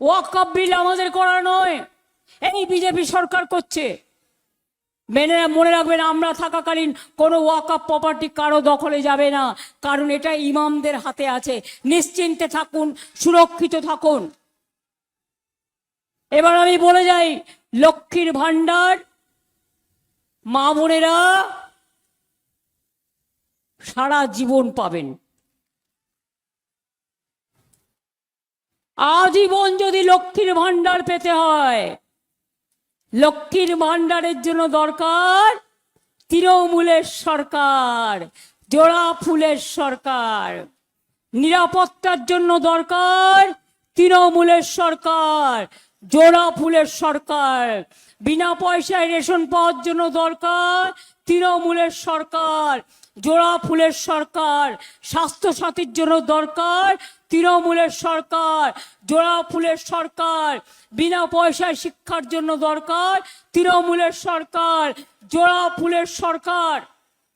ওয়াকফ বিল আমাদের করা নয়, এই বিজেপি সরকার করছে। মনে রাখবেন, আমরা থাকাকালীন কোনো ওয়াকফ প্রপার্টি কারো দখলে যাবে না, কারণ এটা ইমামদের হাতে আছে। নিশ্চিন্তে থাকুন, সুরক্ষিত থাকুন। এবার আমি বলে যাই, লক্ষ্মীর ভান্ডার মা বোনেরা সারা জীবন পাবেন। আজীবন যদি লক্ষ্মীর ভান্ডার পেতে হয়, লক্ষ্মীর ভান্ডারের জন্য দরকার তৃণমূলের সরকার, জোড়া ফুলের সরকার। নিরাপত্তার জন্য দরকার তৃণমূলের সরকার, জোড়া ফুলের সরকার। বিনা পয়সায় রেশন পাওয়ার জন্য দরকার তৃণমূলের সরকার, জোড়া ফুলের সরকার। স্বাস্থ্যসাথীর জন্য দরকার তৃণমূলের সরকার, জোড়া ফুলের সরকার। বিনা পয়সায় শিক্ষার জন্য দরকার তৃণমূলের সরকার, জোড়া ফুলের সরকার।